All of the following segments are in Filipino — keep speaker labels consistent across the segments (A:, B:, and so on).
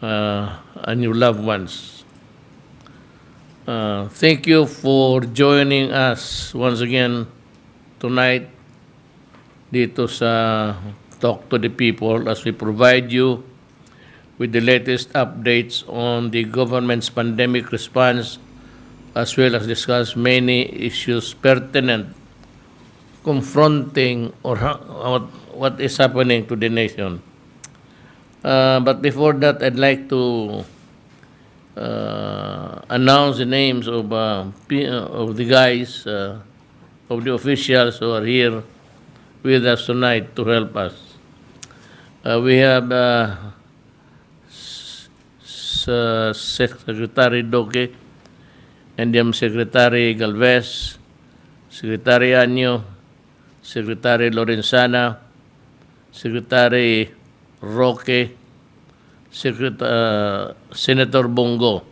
A: and your loved ones. Thank you for joining us once again tonight dito sa Talk to the People as we provide you with the latest updates on the government's pandemic response as well as discuss many issues pertinent confronting or what is happening to the nation. But before that, I'd like to announce the names of the guys, of the officials who are here with us tonight to help us. We have Secretary Doke, NDM Secretary Galvez, Secretary Anyo, Secretary Lorenzana, Secretary Roque, Senator Bongo.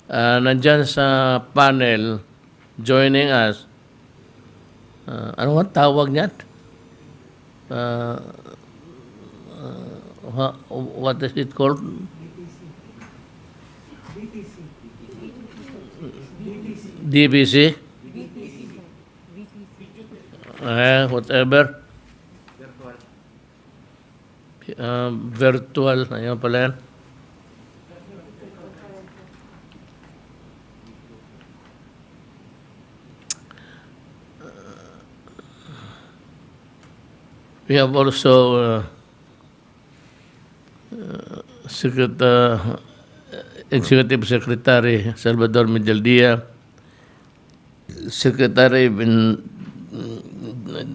A: Nandyan sa panel, joining us, ano nga tawag niyan? What is it called? DBC? Whatever. Virtual. Ayun pala yan. We have also Executive Secretary Salvador Medjaldia, Secretary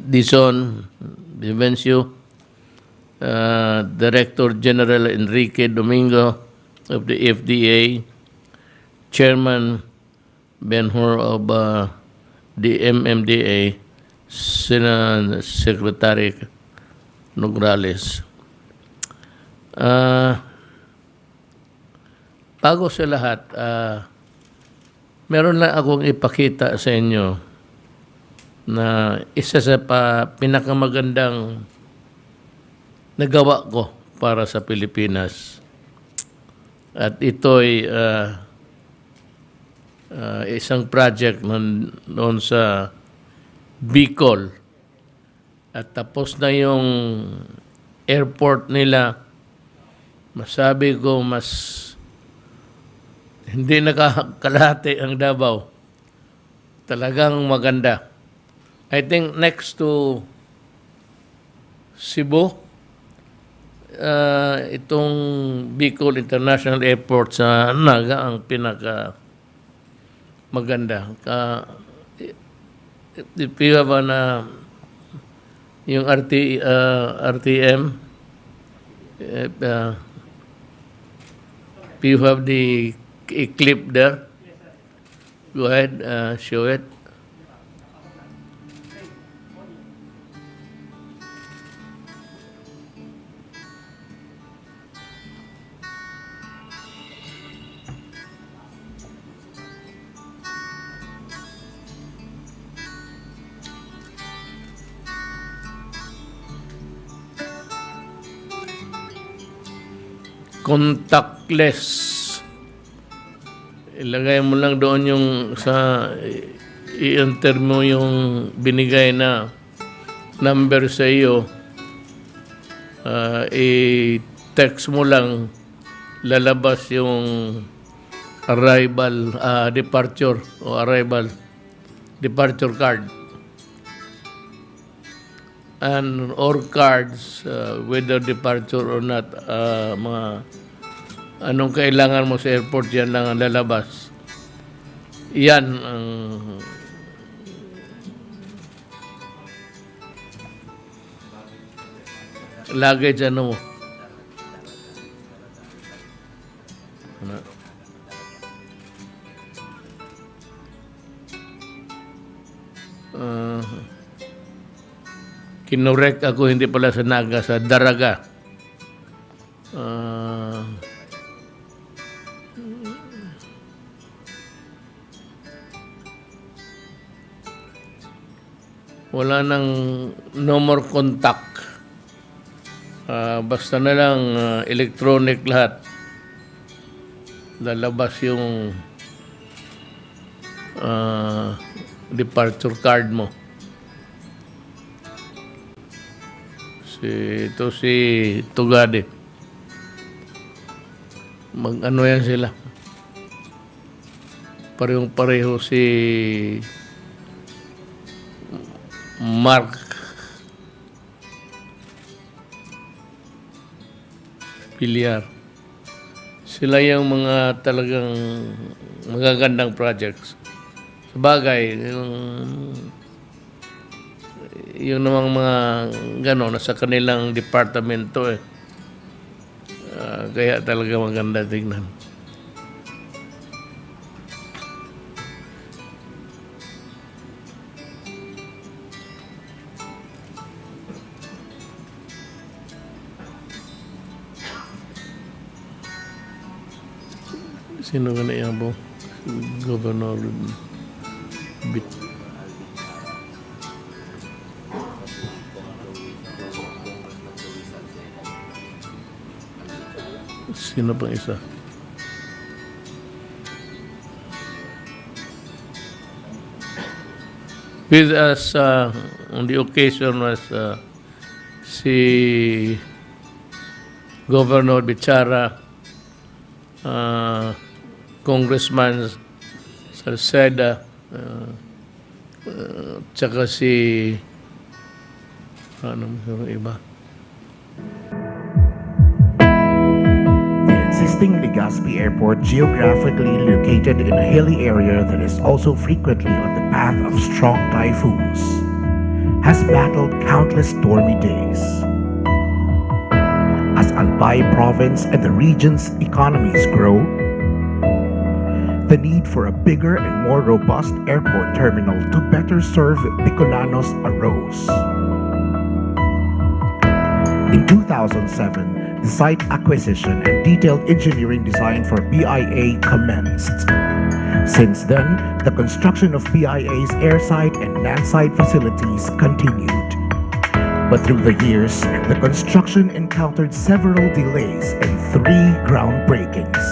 A: Dison Vivencio, Director General Enrique Domingo of the FDA, Chairman Ben-Hur of the MMDA, Secretary Nograles. Bago sa lahat, meron lang akong ipakita sa inyo na isa sa pinakamagandang nagawa ko para sa Pilipinas. At ito'y isang project noon sa Bicol. At tapos na yung airport nila. Masabi ko hindi nakakalahati ang Davao. Talagang maganda. I think next to Cebu, itong Bicol International Airport sa Naga ang pinaka maganda. If you have yung RTM, if you have the clip there, go ahead, show it. Contactless. Ilagay mo lang doon yung i-enter mo yung binigay na number sa iyo. I-text mo lang, lalabas yung departure card. And or cards, whether departure or not, anong kailangan mo sa airport, yan lang ang lalabas. Yan ang luggage mo. Kinorek ako, hindi pala sa Naga, sa Daraga. Wala nang no more contact basta na lang electronic lahat. Lalabas yung departure card mo. Si Tugade. Mag-ano yan sila. Parehong-pareho si Mark Villar. Sila yung mga talagang magagandang projects. Sabagay, yung namang mga gano'n, nasa kanilang departamento eh. Kaya talaga maganda tignan. Sino ka na yan po? Governor Bit. Sino pang isa? With us on the occasion was si Governor Bichara, Congressman Salceda, tsaka si iba.
B: The existing Legazpi Airport, geographically located in a hilly area that is also frequently on the path of strong typhoons, has battled countless stormy days. As Albay province and the region's economies grow, the need for a bigger and more robust airport terminal to better serve Bicolanos arose. In 2007, the site acquisition and detailed engineering design for BIA commenced. Since then, the construction of BIA's airside and landside facilities continued. But through the years, the construction encountered several delays and 3 groundbreakings.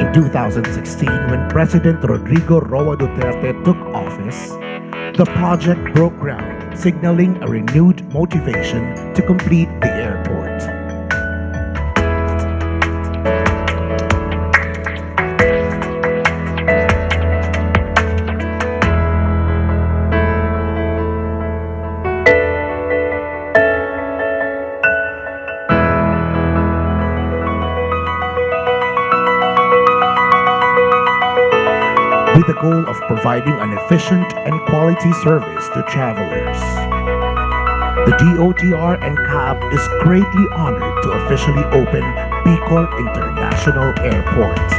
B: In 2016, when President Rodrigo Duterte took office, the project broke ground, signaling a renewed motivation to complete the airport. With the goal of providing an efficient and quality service to travelers. The DOTR and CAAP is greatly honored to officially open Bicol International Airport.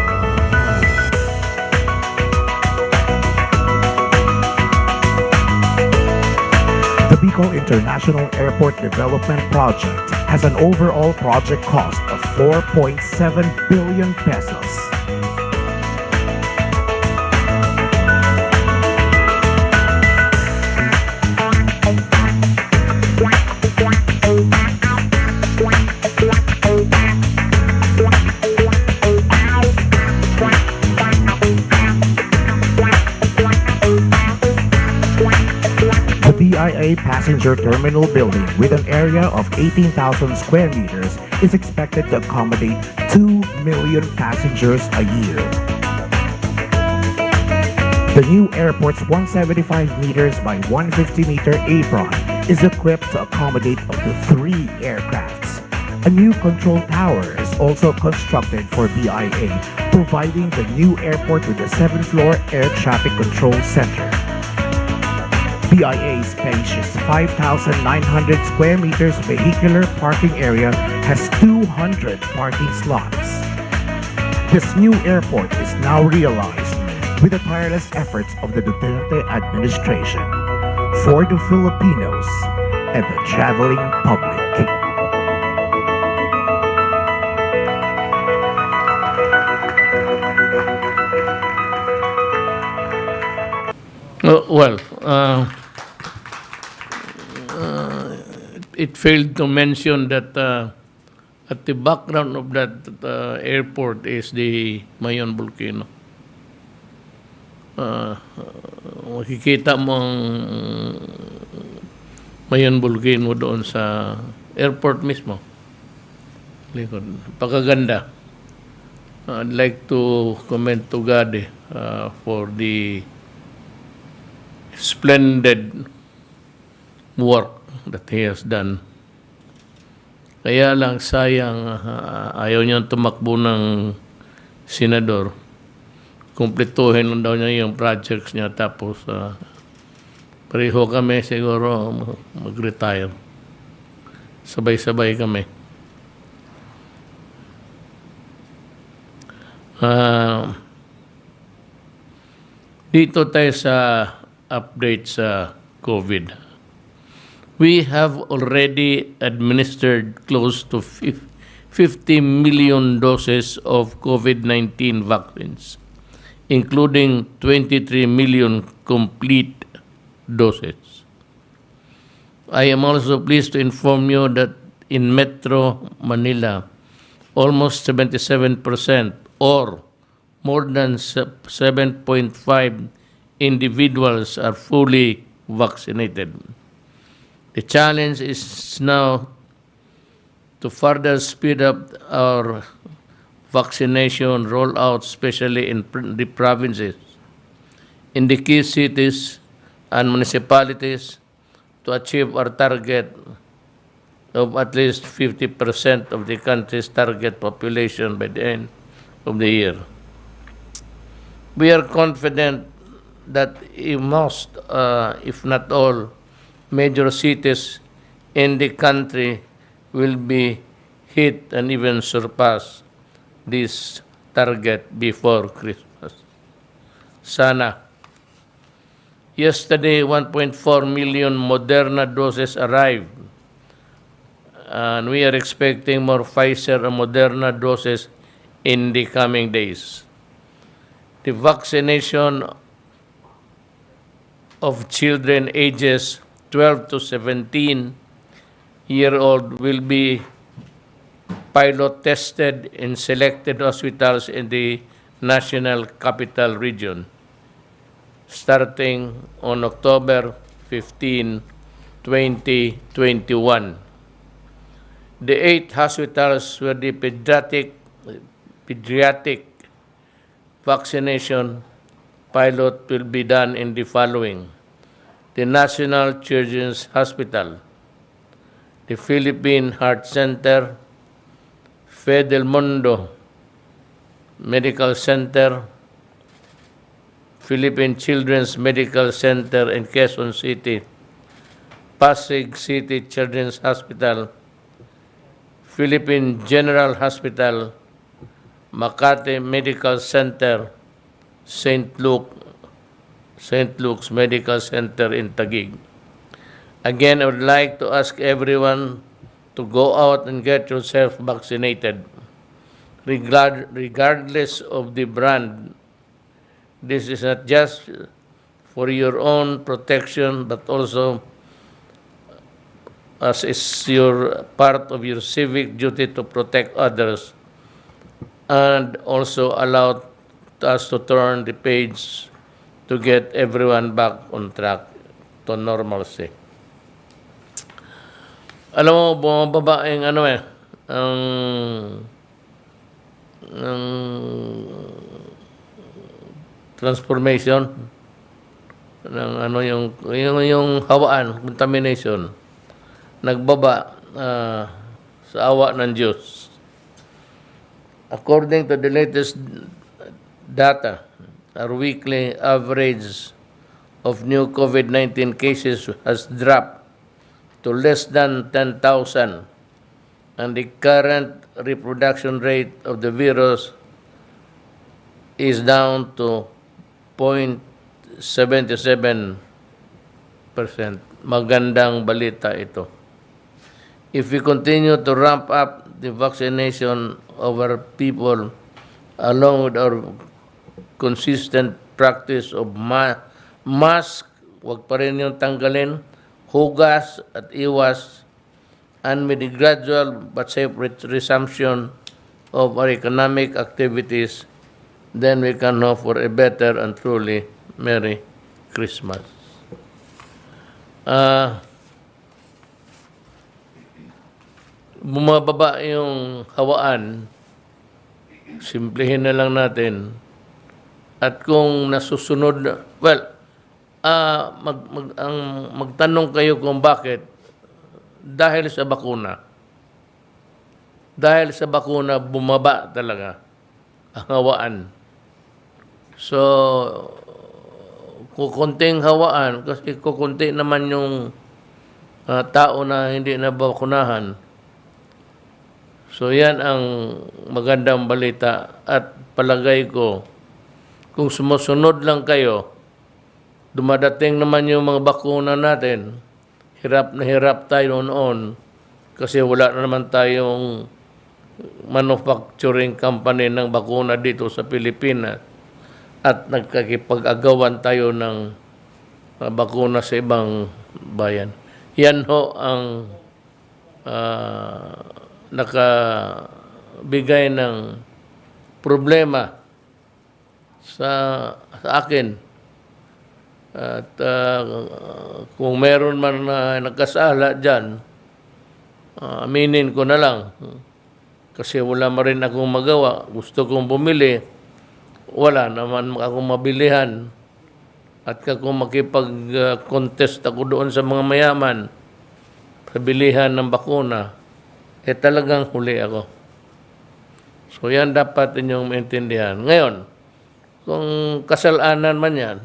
B: The Bicol International Airport Development Project has an overall project cost of 4.7 billion pesos. BIA passenger terminal building with an area of 18,000 square meters is expected to accommodate 2 million passengers a year. The new airport's 175 meters by 150 meter apron is equipped to accommodate up to 3 aircrafts. A new control tower is also constructed for BIA, providing the new airport with a 7th-floor air traffic control center. BIA's spacious 5,900 square meters vehicular parking area has 200 parking slots. This new airport is now realized with the tireless efforts of the Duterte administration for the Filipinos and the traveling public.
A: It failed to mention that At the background of that airport is the Mayon volcano. Makikita mo ang Mayon volcano doon sa airport mismo. Likod. Pagkaganda. I'd like to commend to God for the splendid work that He has done. Kaya lang sayang ayaw niyang tumakbo ng senador. Kumpletuhin lang daw niya yung projects niya tapos pareho kami siguro mag-retire. Sabay-sabay kami. Dito tayo sa update sa COVID. We have already administered close to 50 million doses of COVID-19 vaccines, including 23 million complete doses. I am also pleased to inform you that in Metro Manila, almost 77% or more than 7.5 individuals are fully vaccinated. The challenge is now to further speed up our vaccination rollout, especially in the provinces, in the key cities and municipalities, to achieve our target of at least 50% of the country's target population by the end of the year. We are confident that most, if not all, major cities in the country will be hit and even surpass this target before Christmas. Sana. Yesterday, 1.4 million Moderna doses arrived, and we are expecting more Pfizer and Moderna doses in the coming days. The vaccination of children ages 12 to 17-year-old will be pilot tested in selected hospitals in the National Capital Region starting on October 15, 2021. The 8 hospitals where the pediatric vaccination pilot will be done in the following: the National Children's Hospital, the Philippine Heart Center, Del Mundo Medical Center, Philippine Children's Medical Center in Quezon City, Pasig City Children's Hospital, Philippine General Hospital, Makati Medical Center, St. Luke's Medical Center in Taguig. Again, I would like to ask everyone to go out and get yourself vaccinated, regardless of the brand. This is not just for your own protection, but also as is your part of your civic duty to protect others, and also allow us to turn the page to get everyone back on track to normalcy. Alam mo, bumababa ang ang transformation ng yung hawaan, contamination, nagbaba sa awa ng Diyos. According to the latest data, our weekly average of new COVID-19 cases has dropped to less than 10,000, and the current reproduction rate of the virus is down to 0.77%. Magandang balita ito. If we continue to ramp up the vaccination of our people, along with our consistent practice of mask, wag pa rin yung tanggalin, hugas at iwas, and with the gradual but safe resumption of our economic activities, then we can hope for a better and truly Merry Christmas. Bumababa yung hawaan, simplihin na lang natin. At kung nasusunod, magtanong kayo kung bakit. Dahil sa bakuna. Dahil sa bakuna, bumaba talaga ang hawaan. So, kukunting hawaan, kasi kukunti naman yung tao na hindi nabakunahan. So, yan ang magandang balita. At palagay ko, kung sumusunod lang kayo, dumadating naman yung mga bakuna natin, hirap na hirap tayo noon kasi wala na naman tayong manufacturing company ng bakuna dito sa Pilipinas at nagkakipag-agawan tayo ng bakuna sa ibang bayan. Yan ho ang nakabigay ng problema sa akin. At kung meron man na nagkasala dyan, aminin ko na lang. Kasi wala ma rin akong magawa. Gusto kong bumili, wala naman akong mabilihan. At kung makipag-contest ako doon sa mga mayaman, sa bilihan ng bakuna, talagang huli ako. So yan dapat inyong maintindihan. Ngayon, kung kasalanan man yan,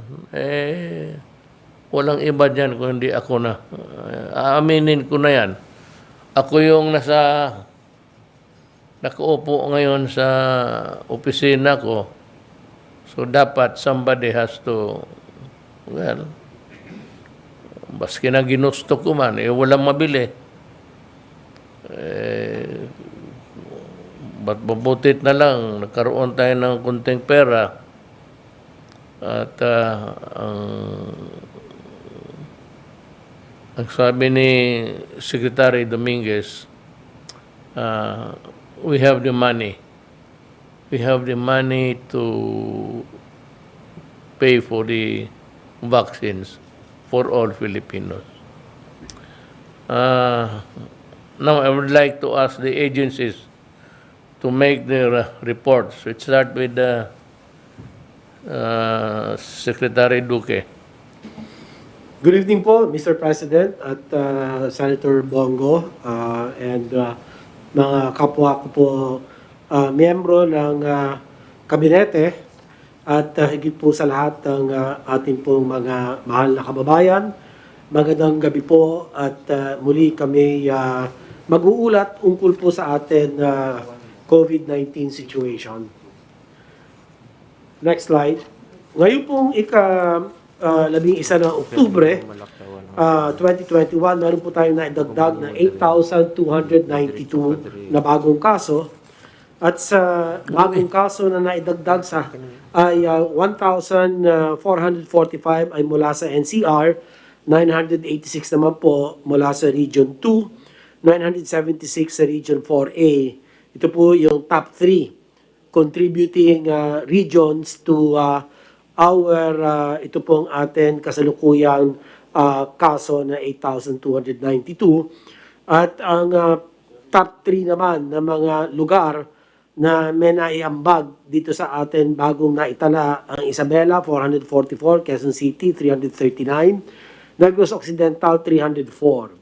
A: walang iba dyan kung hindi ako na. Aaminin ko na yan. Ako yung nakaupo ngayon sa opisina ko. So, dapat somebody has to, baski na ginusto ko man, walang mabili. Ba't mabutit na lang, nagkaroon tayo ng kunting pera. At ang sabi ni Secretary Dominguez, we have the money. We have the money to pay for the vaccines for all Filipinos. Now, I would like to ask the agencies to make their reports. Let's start with Secretary Duque.
C: Good evening po, Mr. President at Senator Bongo and mga kapwa ko po miyembro ng kabinete at higit po sa lahat ng ating pong mga mahal na kababayan. Magandang gabi po at muli kami mag-uulat ungkol po sa atin COVID-19 situation. Next slide. Ngayon pong ika-11 ng Oktubre 2021, meron po tayong naidagdag na 8,292 na bagong kaso. At sa bagong kaso na naidagdag ay 1,445 ay mula sa NCR, 986 naman po mula sa Region 2, 976 sa Region 4A. Ito po yung top 3 contributing regions to our ito pong atin kasalukuyang kaso na 8,292 at ang top 3 naman na mga lugar na may naiambag dito sa atin bagong naitala ang Isabela 444, Quezon City 339, Negros Occidental 304.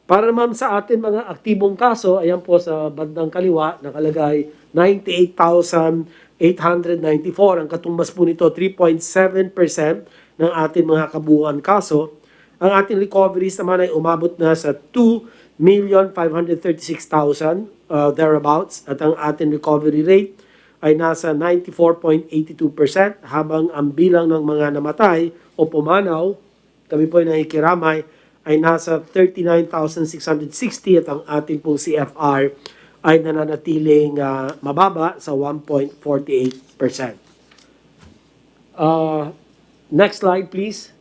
C: Para naman sa atin mga aktibong kaso, ayan po sa bandang kaliwa, nakalagay 98,894. Ang katumbas po nito, 3.7% ng ating mga kabuuan kaso. Ang ating recoveries naman ay umabot na sa 2,536,000 thereabouts. At ang ating recovery rate ay nasa 94.82%, habang ang bilang ng mga namatay o pumanaw, kami po ay nakikiramay, ay nasa 39,660 at ang ating pong CFR ay nananatiling mababa sa 1.48%. Next slide, please.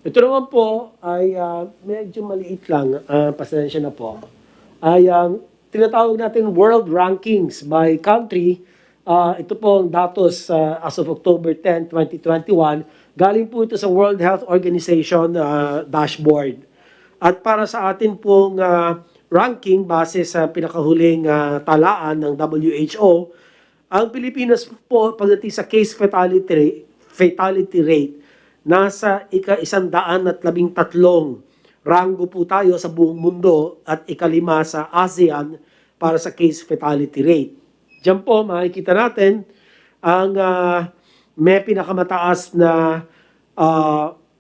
C: Ito naman po ay medyo maliit lang, pasensya na po. Ay tinatawag natin world rankings by country. Ito po ang datos as of October 10, 2021. Galing po ito sa World Health Organization dashboard. At para sa atin pong ranking base sa pinakahuling talaan ng WHO, ang Pilipinas po pagdating sa case fatality rate, nasa ika-113 ranggo po tayo sa buong mundo at ika-5 sa ASEAN para sa case fatality rate. Diyan po makikita natin ang may pinakamataas na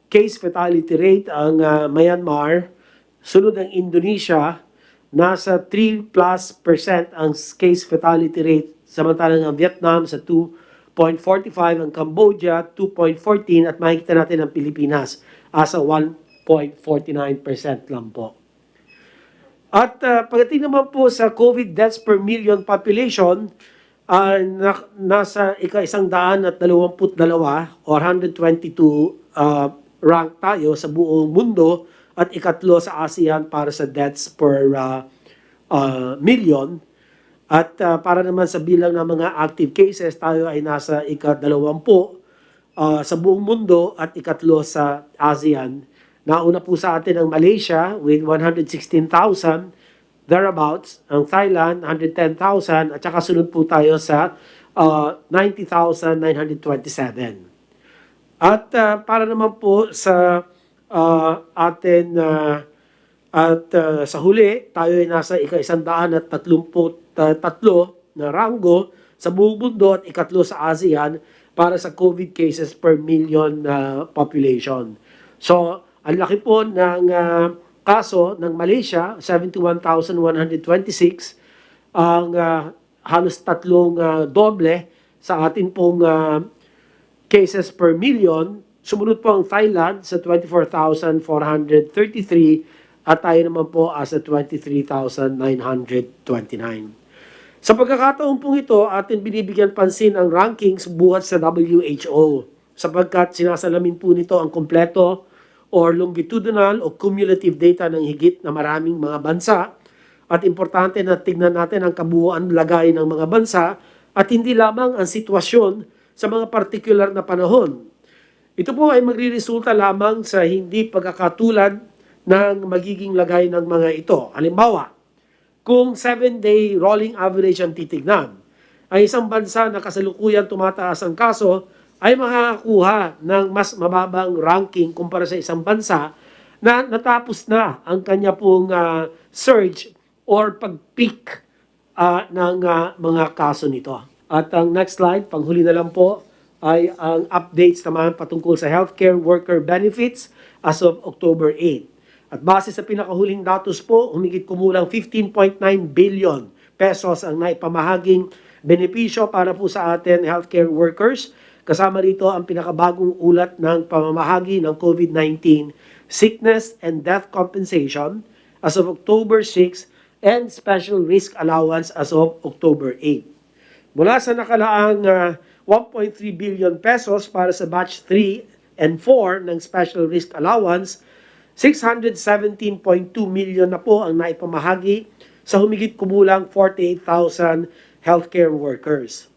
C: case fatality rate ang Myanmar, sunod ang Indonesia, nasa 3+% ang case fatality rate, samantalang ang Vietnam sa 2.45, ang Cambodia 2.14 at makikita natin ang Pilipinas asa 1.49% lang po. At pagdating naman po sa COVID deaths per million population, nasa ika-122 or 122 rank tayo sa buong mundo at ikatlo sa ASEAN para sa deaths per million. At para naman sa bilang ng mga active cases, tayo ay nasa ika-20 sa buong mundo at ikatlo sa ASEAN. Nauna po sa atin ang Malaysia with 116,000 thereabouts, ang Thailand 110,000 at saka sunod po tayo sa 90,927. At para naman po sa atin sa huli, tayo ay nasa ika-133 na ranggo sa buong mundo at ikatlo sa ASEAN para sa COVID cases per million population. So, ang laki po ng kaso ng Malaysia, 71,126, ang halos tatlong doble sa atin pong cases per million. Sumunod po ang Thailand sa 24,433 at tayo naman po sa 23,929. Sa pagkakataon pong ito, atin binibigyan pansin ang rankings buhat sa WHO sapagkat sinasalamin po nito ang kompleto or longitudinal o cumulative data ng higit na maraming mga bansa at importante na tignan natin ang kabuuan lagay ng mga bansa at hindi lamang ang sitwasyon sa mga partikular na panahon. Ito po ay magriresulta lamang sa hindi pagkakatulad ng magiging lagay ng mga ito. Halimbawa, kung 7-day rolling average ang titignan, ay isang bansa na kasalukuyan tumataas ang kaso ay makakakuha ng mas mababang ranking kumpara sa isang bansa na natapos na ang kanya pong surge or pag-peak ng mga kaso nito. At ang next slide, panghuli na lang po, ay ang updates naman patungkol sa healthcare worker benefits as of October 8. At base sa pinakahuling datos po, humigit kumulang 15.9 billion pesos ang naipamahaging benepisyo para po sa atin healthcare workers. Kasama rito ang pinakabagong ulat ng pamamahagi ng COVID-19 sickness and death compensation as of October 6 and special risk allowance as of October 8. Mula sa nakalaang 1.3 billion pesos para sa batch 3 and 4 ng special risk allowance, 617.2 million na po ang naipamahagi sa humigit kumulang 48,000 healthcare workers.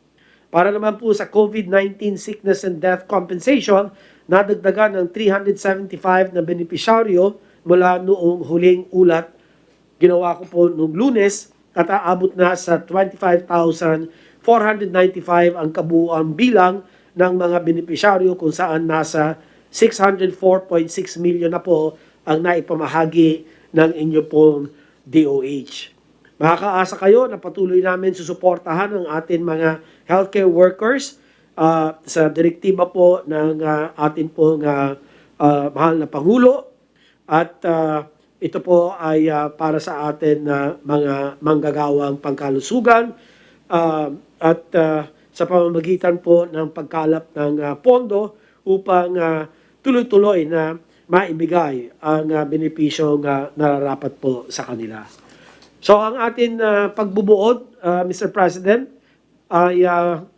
C: Para naman po sa COVID-19 sickness and death compensation, nadagdagan ng 375 na benepisyaryo mula noong huling ulat. Ginawa ko po noong Lunes at aabot na sa 25,495 ang kabuuan bilang ng mga benepisyaryo kung saan nasa 604.6 million na po ang naipamahagi ng inyo pong DOH. Makakaasa kayo na patuloy namin susuportahan ang ating mga healthcare workers sa direktiba po ng ating pong mahal na Pangulo at ito po ay para sa atin na mga manggagawang pangkalusugan at sa pamamagitan po ng pagkalap ng pondo upang tuloy-tuloy na maibigay ang benepisyong nararapat po sa kanila. So ang atin pagbubuod, Mr. President, ay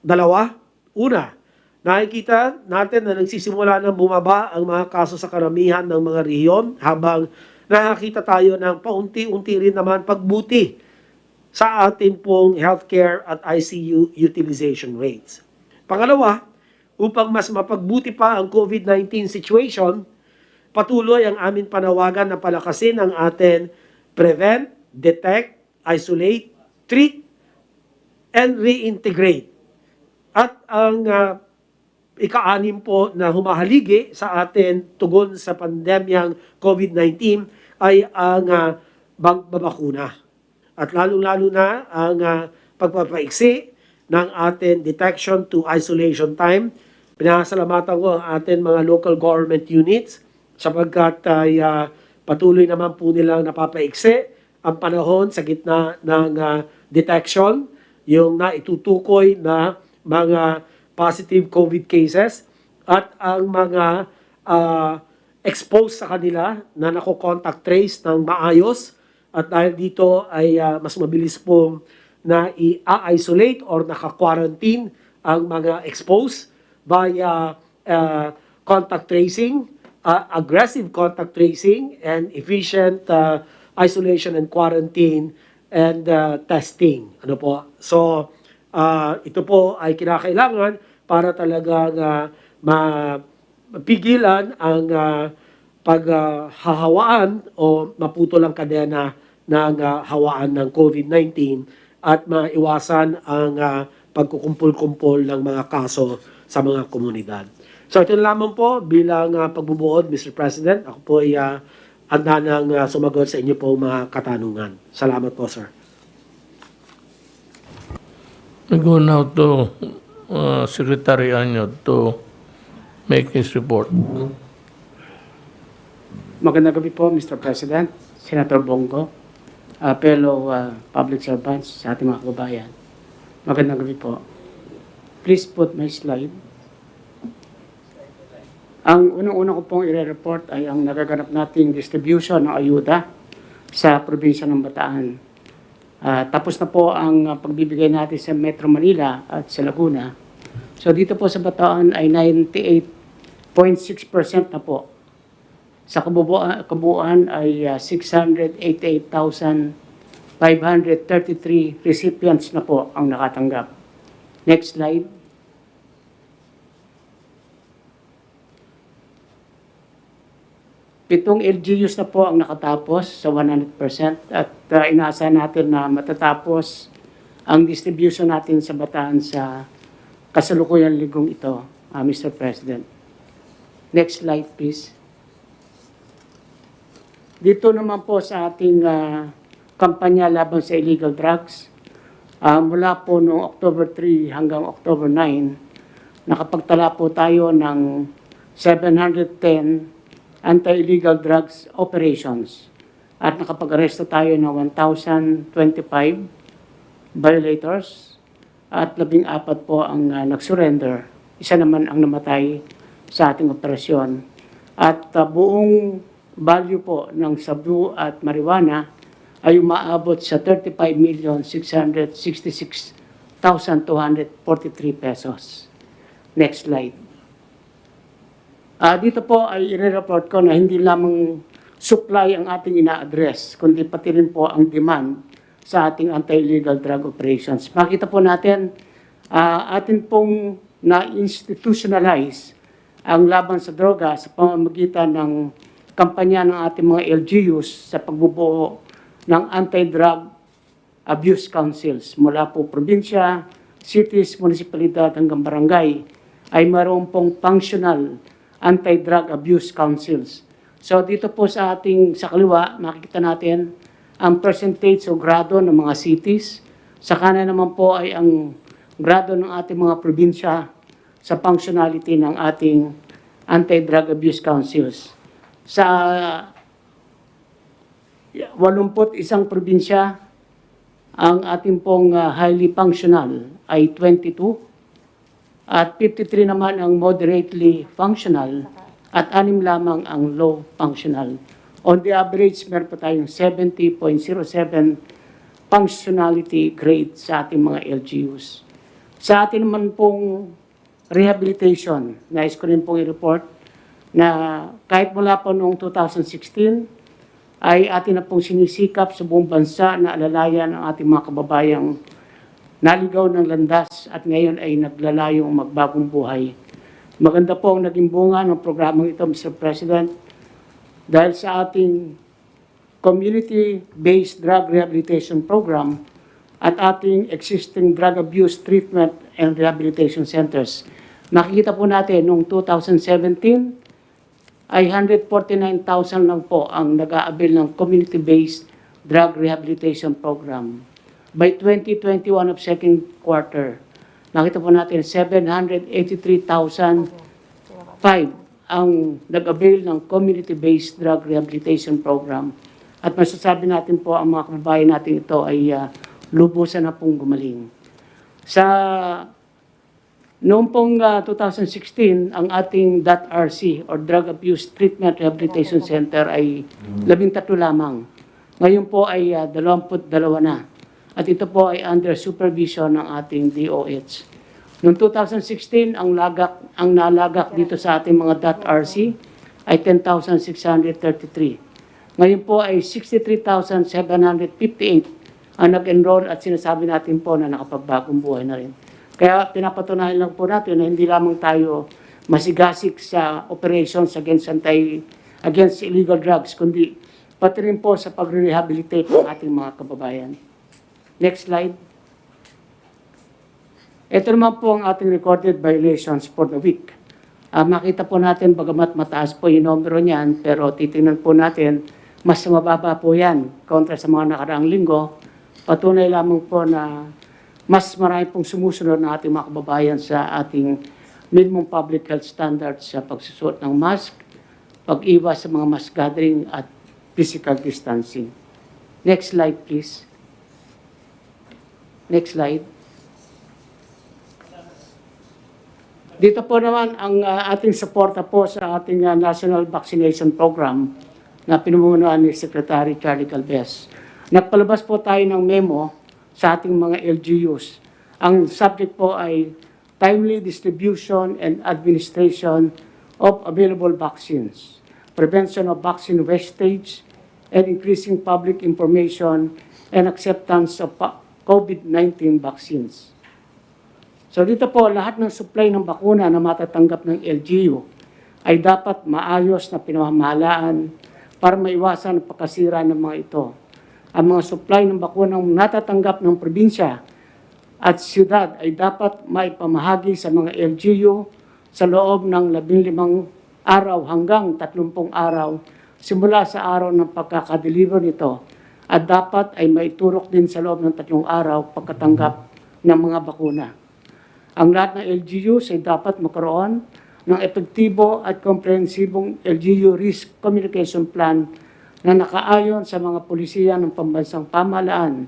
C: dalawa. Una, Nakikita natin na nagsisimula ng bumaba ang mga kaso sa karamihan ng mga rehiyon habang nakakita tayo ng paunti-unti rin naman pagbuti sa ating pong healthcare at ICU utilization rates. Pangalawa, upang mas mapagbuti pa ang COVID-19 situation, patuloy ang aming panawagan na palakasin ang ating prevent, detect, isolate, treat, and reintegrate. At ang ika-anim po na humahaligi sa atin tugon sa pandemyang COVID-19 ay ang pagbabakuna. At lalong-lalo na ang pagpapaiksi ng ating detection to isolation time. Pinasalamatan ko ang ating mga local government units sapagkat ay patuloy naman po nilang napapaiksi ang panahon sa gitna ng detection, yung naitutukoy na mga positive COVID cases at ang mga exposed sa kanila na nako-contact trace ng maayos at dahil dito ay mas mabilis pong na i-isolate or naka-quarantine ang mga exposed via contact tracing, aggressive contact tracing, and efficient isolation and quarantine and testing. Ano po? So, ito po ay kinakailangan para talagang mapigilan ang paghahawaan o maputol ang kadena ng hawaan ng COVID-19 at maiwasan ang pagkukumpul-kumpol ng mga kaso sa mga komunidad. So ito lamang po bilang pagbubuod, Mr. President. Ako po ay handa nang sumagot sa inyo po mga katanungan. Salamat po, sir.
A: We go now to Secretary Anyo to make his report.
D: Magandang gabi po, Mr. President, Senator Bongo, fellow public servants sa ating mga kababayan. Magandang gabi po. Please put my slide. Ang unang-una ko pong i-report ay ang nagaganap nating distribution ng ayuda sa probinsya ng Bataan. Tapos na po ang pagbibigay natin sa Metro Manila at sa Laguna. So dito po sa Bataan ay 98.6% na po. Sa kabuuan ay 688,533 recipients na po ang nakatanggap. Next slide. Pitong LGUs na po ang nakatapos sa 100% at inaasahan natin na matatapos ang distribution natin sa Bataan sa kasalukuyang linggong ito, Mr. President. Next slide, please. Dito naman po sa ating kampanya laban sa illegal drugs, mula po noong October 3 hanggang October 9, nakapagtala po tayo ng 710 anti-illegal drugs operations at nakapag-aresto tayo ng 1,025 violators at 14 po ang nag-surrender. Isa naman ang namatay sa ating operasyon. At buong value po ng sabu at marijuana ay umaabot sa 35,666,243 pesos. Next slide. Dito po ay i-report ko na hindi lamang supply ang ating ina-address, kundi pati rin po ang demand sa ating anti-illegal drug operations. Makita po natin, atin pong na-institutionalize ang laban sa droga sa pamamagitan ng kampanya ng ating mga LGUs sa pagbubuo ng anti-drug abuse councils mula po probinsya, cities, munisipalidad hanggang barangay ay mayroon pong functional anti-drug abuse councils. So dito po sa kaliwa, makikita natin ang percentage o grado ng mga cities. Sa kanan naman po ay ang grado ng ating mga probinsya sa functionality ng ating anti-drug abuse councils. Sa 81 probinsya, ang ating pong highly functional ay 22 at 53 naman ang moderately functional at 6 lamang ang low functional. On the average, meron po tayong 70.07 functionality grade sa ating mga LGUs. Sa ating naman pong rehabilitation. Nais ko rin pong i-report na kahit mula po noong 2016 ay atin na pong sinisikap sa buong bansa na alalayan ang ating mga kababayang naligaw ng landas at ngayon ay naglalayong magbagong buhay. Maganda po ang naging bunga ng programang ito, Mr. President, dahil sa ating community-based drug rehabilitation program at ating existing drug abuse treatment and rehabilitation centers. Nakikita po natin noong 2017 ay 149,000 lang po ang nag-aabil ng community-based drug rehabilitation program. By 2021 of second quarter, nakita po natin 783,005 ang nag-avail ng community-based drug rehabilitation program. At masasabi natin po ang mga kababayan natin ito ay lubusan na pong gumaling. Sa noong pong 2016, ang ating DAT-RC or Drug Abuse Treatment Rehabilitation Center ay 13 lamang. Ngayon po ay 22 na. At ito po ay under supervision ng ating DOH. Noong 2016, ang nalagak dito sa ating mga DAT-RC ay 10,633. Ngayon po ay 63,758 ang nag-enroll at sinasabi natin po na nakapagbagong buhay na rin. Kaya pinapatunayan lang po natin na hindi lamang tayo masigasik sa operations against illegal drugs, kundi pati rin po sa pag-rehabilitate ng ating mga kababayan. Next slide. Ito naman po ang ating recorded violations for the week. Makita po natin, bagamat mataas po yung numero niyan, pero titingnan po natin, mas mababa po yan kontra sa mga nakaraang linggo. Patunay lamang po na mas marami pong sumusunod ng ating mga kababayan sa ating minimum public health standards sa pagsusuot ng mask, pag-iwas sa mga mass gathering at physical distancing. Next slide, please. Next slide. Dito po naman ang ating suporta po sa ating National Vaccination Program na pinumunuan ni Secretary Charlie Calves. Nagpalabas po tayo ng memo sa ating mga LGUs. Ang subject po ay timely distribution and administration of available vaccines, prevention of vaccine wastage, and increasing public information and acceptance of COVID-19 vaccines. So dito po, lahat ng supply ng bakuna na matatanggap ng LGU ay dapat maayos na pinamamahalaan para maiwasan ang pagkasira ng mga ito. Ang mga supply ng bakunang natatanggap ng probinsya at siyudad ay dapat maipamahagi sa mga LGU sa loob ng 15 araw hanggang 30 araw simula sa araw ng pagkakadeliver nito, at dapat ay maiturok din sa loob ng 3 araw pagkatanggap ng mga bakuna. Ang lahat ng LGUs ay dapat magkaroon ng epektibo at komprehensibong LGU Risk Communication Plan na nakaayon sa mga pulisiya ng pambansang pamahalaan,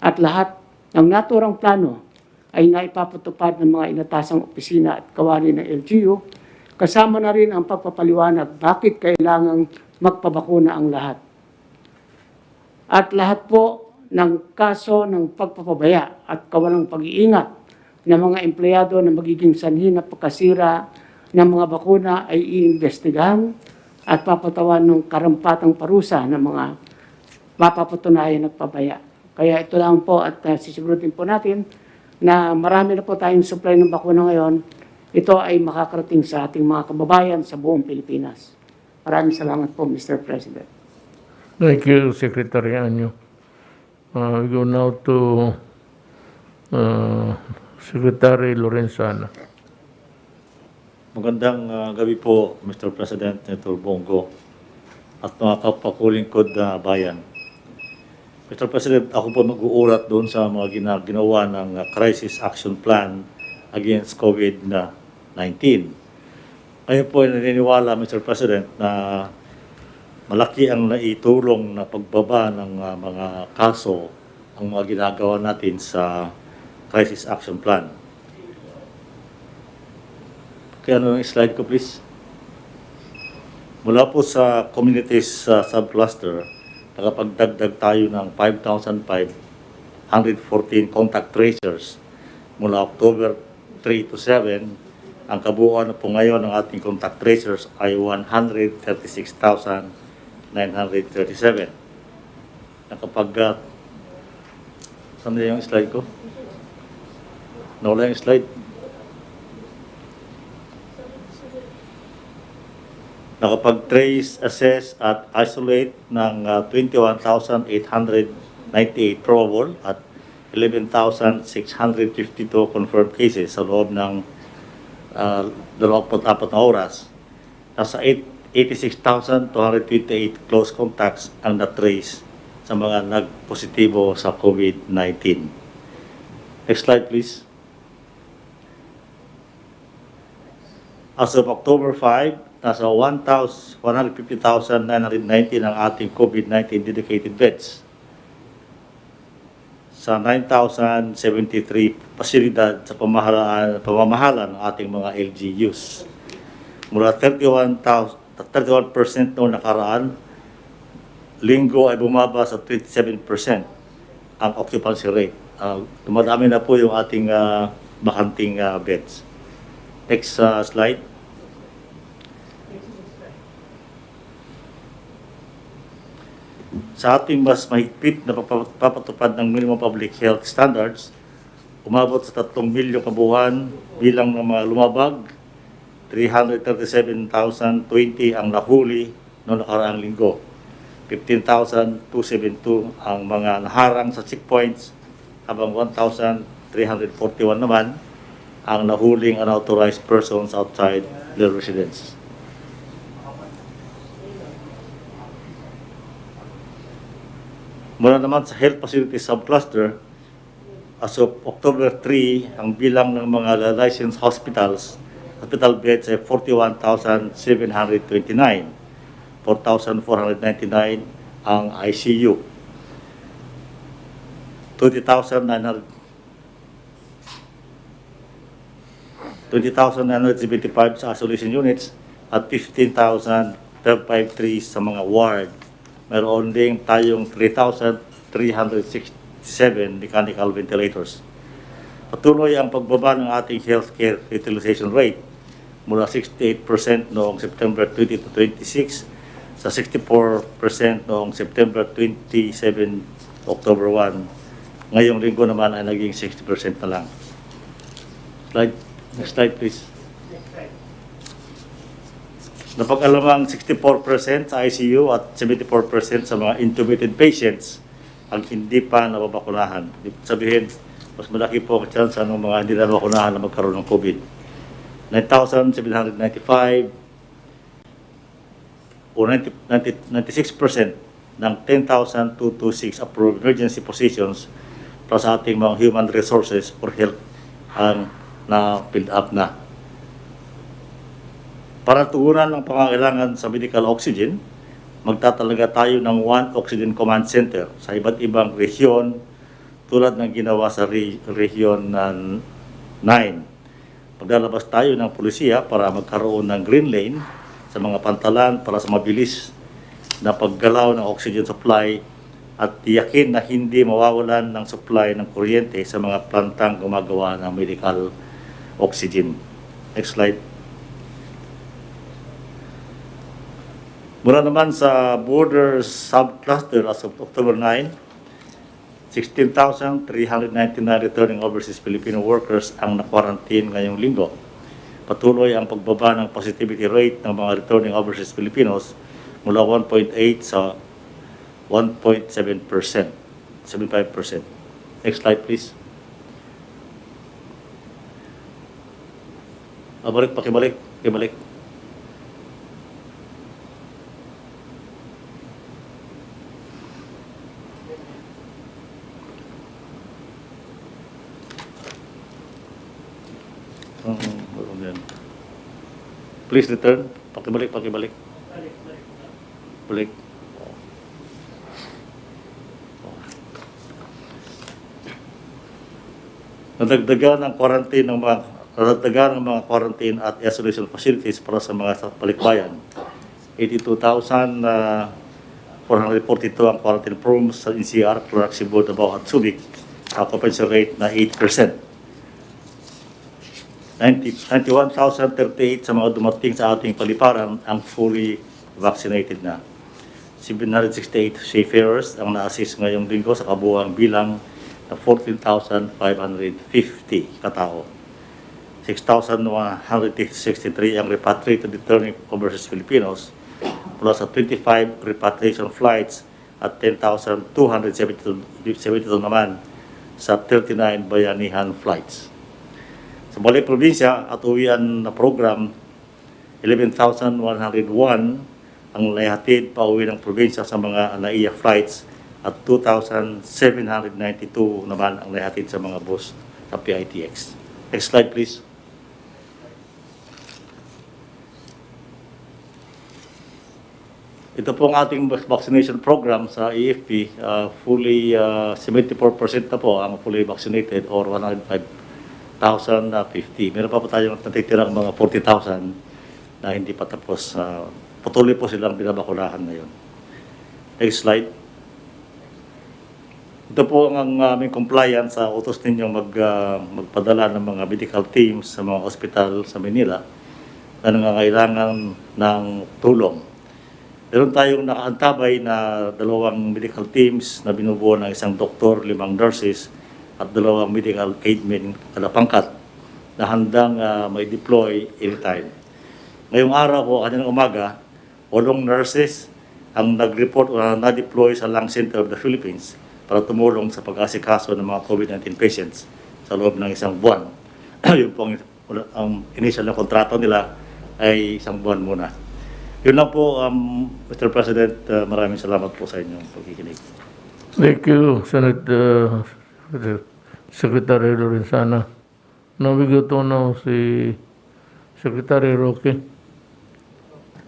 D: at lahat ng naturang plano ay naipapatupad ng mga inatasang opisina at kawani ng LGU, kasama na rin ang pagpapaliwanag bakit kailangang magpabakuna ang lahat. At lahat po ng kaso ng pagpapabaya at kawalang pag-iingat ng mga empleyado na magiging sanhi na pagkasira ng mga bakuna ay iimbestigahan at papatawan ng karampatang parusa ng mga mapapatunayan nagpabaya. Kaya ito lang po, at sisigurutin po natin na marami na po tayong supply ng bakuna ngayon. Ito ay makakarating sa ating mga kababayan sa buong Pilipinas. Maraming salamat po, Mr. President.
A: Thank you, Secretary Anyo. We go now to Secretary Lorenzana.
E: Magandang gabi po, Mr. President, Senator Bongo, at mga kapakulingkod na bayan. Mr. President, ako po mag-uulat doon sa mga ginawa ng Crisis Action Plan against COVID-19. Ngayon po ay naniniwala, Mr. President, na malaki ang naitulong na pagbaba ng mga kaso ang mga ginagawa natin sa Crisis Action Plan. Kaya ano yung slide ko, please? Mula po sa communities subcluster, nakapagdagdag tayo ng 5,514 contact tracers mula October 3 to 7 Ang kabuuan na po ngayon ng ating contact tracers ay 136,937. Saan na yung slide ko? Nawala yung slide. Nakapag-trace, assess at isolate ng 21,898 probable at 11,652 confirmed cases sa loob ng 24 na oras. Nasa 86,228 close contacts ang na-trace sa mga nagpositibo sa COVID-19. Next slide, please. As of October 5, nasa 150,919 ang ating COVID-19 dedicated beds sa 9,073 pasilidad sa pamamahala ng ating mga LGUs. Mula 31% noong nakaraan, linggo ay bumaba sa 27% ang occupancy rate. Dumadami na po yung ating bakanting beds. Next slide. Sa ating mas mahigpit na papatupad ng minimum public health standards, umabot sa 3 milyong kabuuan bilang ng mga lumabag, 337,020 ang nahuli noong nakaraang linggo. 15,272 ang mga naharang sa checkpoints, habang 1,341 naman ang nahuling unauthorized persons outside their residence. Mula naman sa health facility subcluster, as of October 3, ang bilang ng mga licensed hospital beds ay 41,729. 4,499 ang ICU. 20,975 sa isolation units at 15,553 sa mga ward. Meron din tayong 3,367 mechanical ventilators. Patuloy ang pagbaba ng ating healthcare utilization rate mula 68% noong September 2026 sa 64% noong September 27, October 1. Ngayong linggo naman ay naging 60% na lang. Next slide please. Napag-alamang 64% sa ICU at 74% sa mga intubated patients ang hindi pa nababakunahan. Sabihin, mas malaki po ang chance ng mga hindi na nabakunahan na magkaroon ng COVID. 9,795 o 96% ng 10,226 approved emergency positions para sa ating mga human resources for health ang na-build up na. Para tugunan ang pangangailangan sa medical oxygen, magtatalaga tayo ng one oxygen command center sa iba't ibang rehiyon tulad ng ginawa sa rehiyon 9. Maglalabas tayo ng pulisiya para magkaroon ng green lane sa mga pantalan para sa mabilis na paggalaw ng oxygen supply at tiyakin na hindi mawawalan ng supply ng kuryente sa mga plantang gumagawa ng medical oxygen. Next slide. Mula naman sa borders subcluster as of October 9, 16,399 returning overseas Filipino workers ang na-quarantine ngayong linggo. Patuloy ang pagbaba ng positivity rate ng mga returning overseas Filipinos mula 1.8 sa 1.7%, 75%. Next slide please. Pakibalik. Please return. Pakibalik. Balik. Nadagdagan ang mga quarantine at isolation facilities para sa mga balikbayan. 82,442 ang quarantine rooms sa NCR, Clark, Cebu, Davao at Subic. Occupancy rate na 8%. 91,038 sa mga dumating sa ating paliparan ang fully vaccinated na. 768 seafarers ang na-assist ngayong linggo sa kabuuang bilang na 14,550 katao. 6,163 ang repatriated returning overseas Filipinos plus sa 25 repatriation flights at 10,272 naman sa 39 Bayanihan flights. Sa Balay Probinsya at uwian na program, 11,101 ang naihatid pa uwi ng probinsya sa mga NAIA flights at 2,792 naman ang naihatid sa mga bus sa PITX. Next slide please. Ito po ang ating vaccination program sa AFP. Fully 74% na po ang fully vaccinated or 105,050. Meron pa po tayong natitirang mga 40,000 na hindi pa tapos. Patuloy po silang binabakunahan ngayon. Next slide. Ito po ang aming compliance sa utos ninyong magpadala ng mga medical teams sa mga ospital sa Manila na nangangailangan ng tulong. Meron tayong nakaantabay na 2 medical teams na binubuo ng 1 doktor, 5 nurses at 2 medical aidmen kada pangkat na handang may deploy anytime. Ngayong araw po, kaninang umaga, 8 nurses ang nag-report o na-deploy sa Lung Center of the Philippines para tumulong sa pag-asikaso ng mga COVID-19 patients sa loob ng 1 buwan. Yung pong ang initial na kontrato nila ay 1 buwan muna. Yun lang po, Mr. President, maraming salamat po sa inyong pagkikinig.
A: Thank you, Senator Secretary Lorenzana. Nabigo to na si Secretary Roque.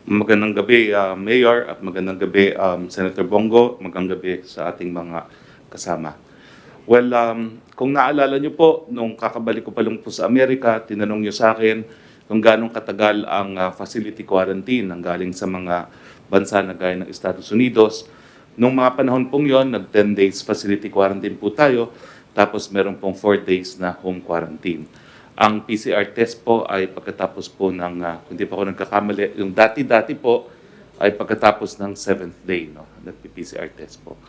F: Magandang gabi, Mayor, at magandang gabi, Senator Bongo. Magandang gabi sa ating mga kasama. Well, kung naalala niyo po, nung kakabalik ko pa lang po sa Amerika, tinanong niyo sa akin kung gano'ng katagal ang facility quarantine ng galing sa mga bansa na gaya ng Estados Unidos. Nung mga panahon pong yon, nag 10 days facility quarantine po tayo, tapos meron pong 4 days na home quarantine. Ang PCR test po ay pagkatapos po ng, kung hindi pa ako nagkakamali, yung dati-dati po ay pagkatapos ng 7th day, no? Nag-PCR test po.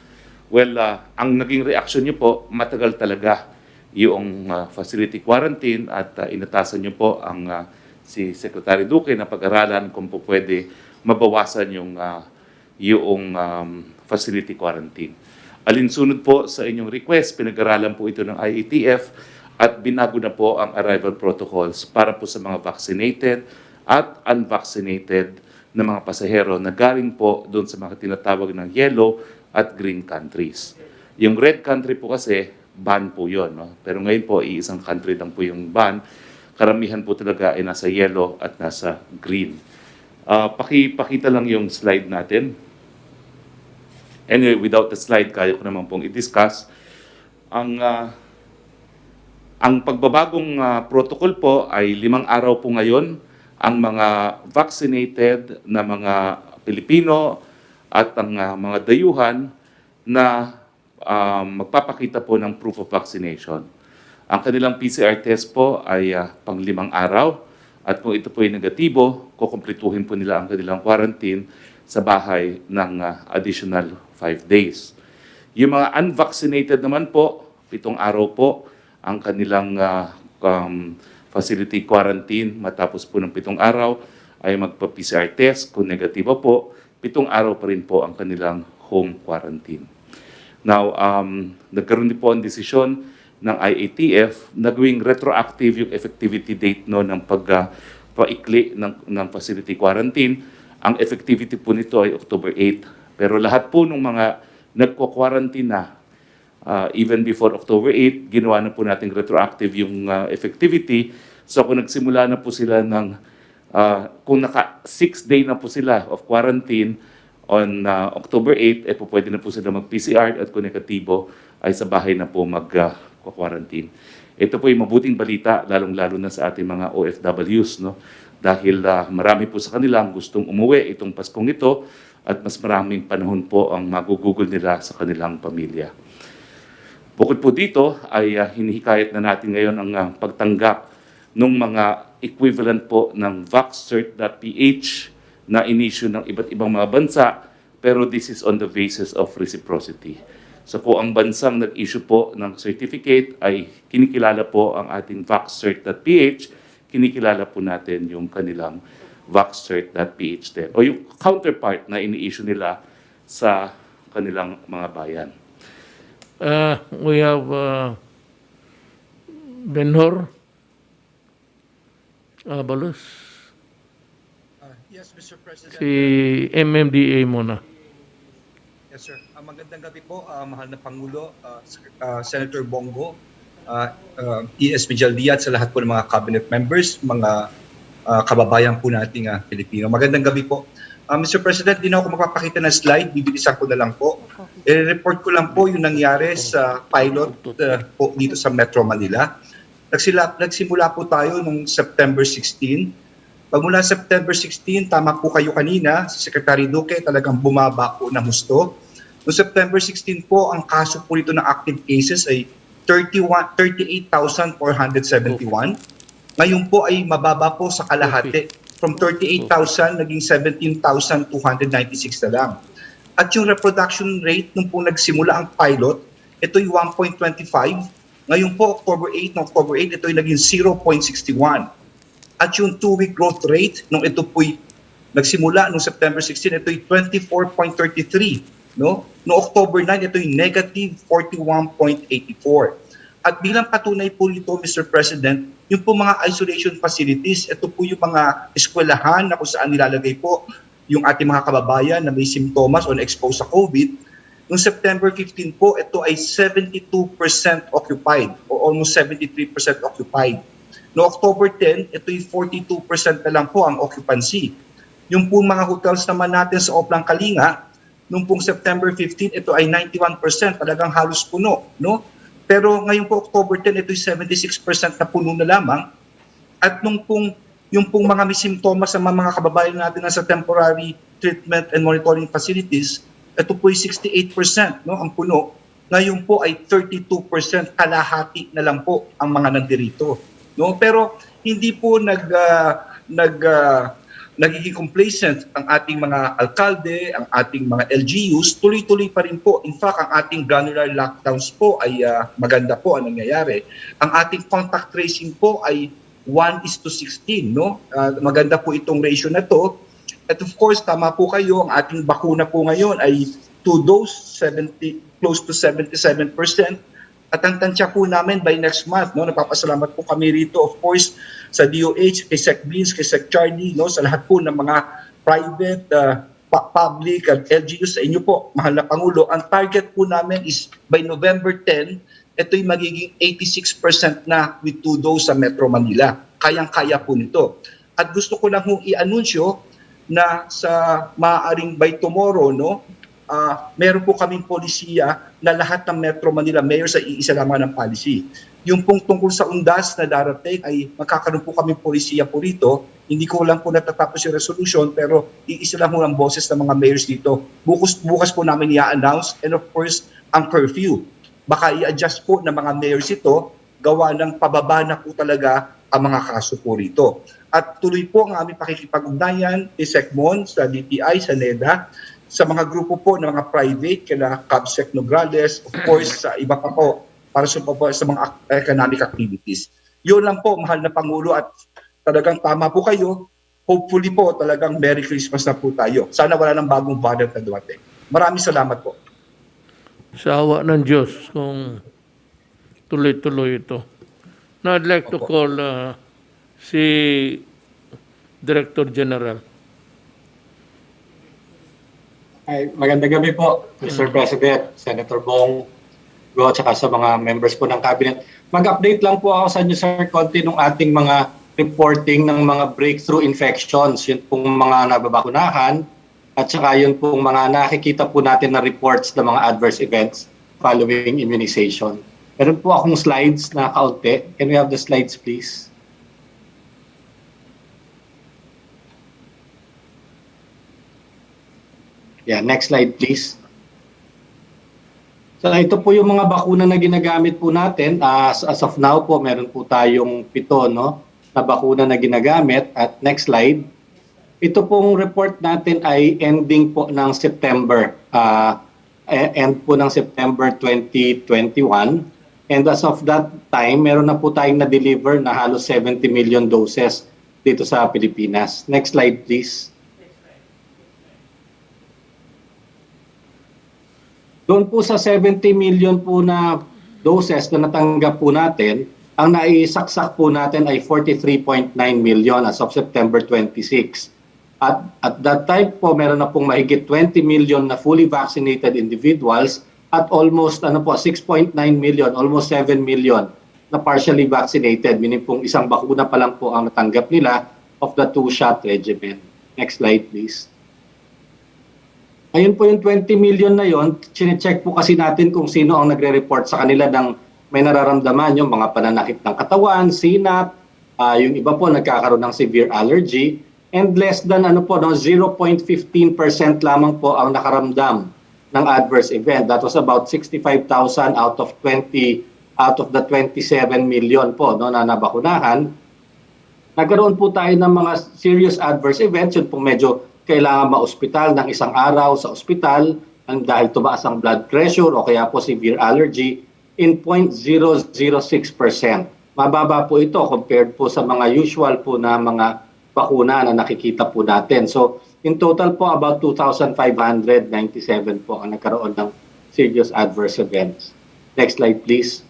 F: Well, ang naging reaction niyo po, matagal talaga yung facility quarantine at inatasan niyo po ang si Secretary Duque na pag-aralan kung po pwede mabawasan yung facility quarantine. Alinsunod po sa inyong request, pinag-aralan po ito ng IATF at binago na po ang arrival protocols para po sa mga vaccinated at unvaccinated na mga pasahero na galing po doon sa mga tinatawag ng yellow at green countries. Yung red country po kasi, ban po yun. No? Pero ngayon po, iisang country lang po yung ban. Karamihan po talaga ay nasa yellow at nasa green. Pakita lang yung slide natin. Anyway, without the slide, kaya ko naman pong i-discuss. Ang pagbabagong protocol po ay 5 araw po ngayon. Ang mga vaccinated na mga Pilipino at ang mga dayuhan na magpapakita po ng proof of vaccination. Ang kanilang PCR test po ay pang 5 araw at kung ito po ay negatibo, kukumplituhin po nila ang kanilang quarantine sa bahay ng additional 5 days. Yung mga unvaccinated naman po, 7 araw po ang kanilang facility quarantine. Matapos po ng 7 araw ay magpa-PCR test. Kung negatibo po, 7 araw pa rin po ang kanilang home quarantine. Now, nagkaroon din po ang desisyon ng IATF na gawing retroactive yung effectivity date no, ng pagpaikli ng facility quarantine. Ang effectivity po nito ay October 8. Pero lahat po ng mga nagko-quarantine na even before October 8, ginawa na po natin retroactive yung effectivity. So kung nagsimula na po sila ng, kung naka 6 day na po sila of quarantine on October 8, po pwede na po sila mag-PCR at kung negatibo ay sa bahay na po mag-quarantine. Ito po yung mabuting balita, lalong-lalo na sa ating mga OFWs, no? Dahil marami po sa kanila ang gustong umuwi itong Paskong ito at mas maraming panahon po ang magugugol nila sa kanilang pamilya. Bukod po dito ay hinihikayat na natin ngayon ang pagtanggap ng mga equivalent po ng vaccert.ph na in-issue ng iba't ibang mga bansa, pero this is on the basis of reciprocity. So po ang bansang nag-issue po ng certificate ay kinikilala po ang ating vaccert.ph, kinikilala po natin yung kanilang vaccert.ph din, o yung counterpart na ini-issue nila sa kanilang mga bayan.
A: We have Benhor Abalos.
G: Yes, Mr. President.
A: Si MMDA muna.
G: Yes, sir. Magandang gabi po, mahal na Pangulo, Senator Bongo, ES Medialdia at sa lahat po ng mga cabinet members, mga kababayan po nating Pilipino. Magandang gabi po. Mr. President, di na ako magpapakita ng slide, bibilisan ko na lang po. I-report ko lang po yung nangyari sa pilot po dito sa Metro Manila. Nagsimula po tayo noong September 16. Pagmula September 16, tama po kayo kanina, si Secretary Duque talagang bumaba po ng husto. Noong September 16 po, ang kaso po nito ng active cases ay 38,471. Ngayon po ay mababa po sa kalahati. From 38,000, naging 17,296 na lang. At yung reproduction rate nung po nagsimula ang pilot, ito yung 1.25. Ngayon po, October 8, ito yung naging 0.61. At yung 2-week growth rate, nung ito po'y nagsimula noong September 16, ito yung 24.33. No? Noong October 9, ito yung negative 41.84. At bilang patunay po nito, Mr. President, yung po mga isolation facilities, ito po yung mga eskwelahan na kung saan nilalagay po yung ating mga kababayan na may simptomas o na-expose sa COVID. Noong September 15 po, ito ay 72% occupied o almost 73% occupied. No October 10, ito ay 42% na lang po ang occupancy. Yung po mga hotels naman natin sa Oplang Kalinga, noong pong September 15, ito ay 91%, talagang halos puno. No? Pero ngayon po October 10, ito ay 76% na puno na lamang. At yung pong mga may simptomas sa mga kababayan natin na sa temporary treatment and monitoring facilities, ito po ay 68%, no, ang puno. Ngayon po ay 32%, kalahati na lang po ang mga nandirito. No? Pero hindi po nagiging complacent ang ating mga alkalde, ang ating mga LGUs, tuloy-tuloy pa rin po. In fact, ang ating granular lockdowns po ay maganda po ang nangyayari. Ang ating contact tracing po ay 1:16, no? Maganda po itong ratio na to. At of course, tama po kayo, ang ating bakuna po ngayon ay 2 dose, close to 77%. At ang tansya po namin by next month, no, napapasalamat po kami rito, of course, sa DOH, kay Sec Beans, kay Sec Charlie, no, sa lahat po ng mga private, public, at LGUs sa inyo po, mahal na Pangulo. Ang target po namin is by November 10, ito'y magiging 86% na with 2 dose sa Metro Manila. Kayang-kaya po nito. At gusto ko lang hong i-anunsyo na sa maaaring by tomorrow, no, meron po kaming polisiya na lahat ng Metro Manila mayors ay iisa lamang ng policy. Yung pong tungkol sa undas na darating ay magkakaroon po kaming polisiya po rito. Hindi ko lang po natatapos yung resolution pero iisa lang po ang boses ng mga mayors dito. Bukas po namin i-announce and of course ang curfew. Baka i-adjust po ng mga mayors ito gawa ng pababa na po talaga ang mga kaso po rito. At tuloy po ang aming pakikipag-ugnayan kay SecMon, sa DTI, sa NEDA, sa mga grupo po ng mga private, kaya CABSEC Nograles, of course, sa iba pa po, para sa mga economic activities. Yun lang po, mahal na Pangulo, at talagang tama po kayo. Hopefully po, talagang Merry Christmas na po tayo. Sana wala ng bagong variant na dumating. Maraming salamat po.
A: Sa awa ng Diyos kung tuloy-tuloy ito. Now, I'd like to call si Director General.
H: Ay, magandang gabi po, Mr. President, Senator Bong, at saka sa mga members po ng Cabinet. Mag-update lang po ako sa inyo, sir, konti ng ating mga reporting ng mga breakthrough infections, yun pong mga nababakunahan, at saka yun pong mga nakikita po natin na reports ng mga adverse events following immunization. Meron po akong slides na kaunti. Can we have the slides, please? Yeah, next slide, please. So ito po yung mga bakuna na ginagamit po natin. As of now po, meron po tayong 7, no? na bakuna na ginagamit. At next slide. Ito pong report natin ay ending po ng September. End po ng September 2021. And as of that time, meron na po tayong na-deliver na halos 70 million doses dito sa Pilipinas. Next slide, please. Doon po sa 70 million po na doses na natanggap po natin, ang naisaksak po natin ay 43.9 million as of September 26. At that time po, meron na pong mahigit 20 million na fully vaccinated individuals at almost 6.9 million, almost 7 million na partially vaccinated, meaning pong isang bakuna pa lang po ang natanggap nila of the 2-shot regimen. Next slide, please. Ayun po yung 20 million na yon, chinecheck po kasi natin kung sino ang nagre-report sa kanila ng may nararamdaman, yung mga pananakit ng katawan, sinat, yung iba po nagkakaroon ng severe allergy, and less than 0.15% lamang po ang nakaramdam ng adverse event. That was about 65,000 out of the 27 million po na nabakunahan. Nagkaroon po tayo ng mga serious adverse events, yun po medyo kailangan ma-ospital ng isang araw sa ospital dahil tumaas ang blood pressure o kaya po severe allergy in 0.006%. Mababa po ito compared po sa mga usual po na mga bakuna na nakikita po natin. So, in total po, about 2,597 po ang nagkaroon ng serious adverse events. Next slide, please.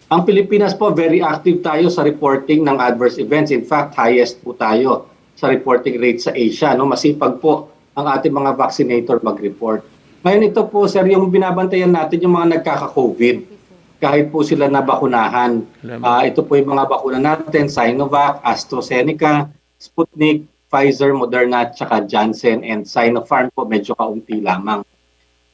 H: Ang Pilipinas po, very active tayo sa reporting ng adverse events. In fact, highest po tayo sa reporting rate sa Asia. Masipag po ang ating mga vaccinator mag-report. Ngayon ito po, sir, yung binabantayan natin yung mga nagkaka-COVID. Kahit po sila nabakunahan. Ito po yung mga bakuna natin, Sinovac, AstraZeneca, Sputnik, Pfizer, Moderna, tsaka Janssen, and Sinopharm po medyo kaunti lamang.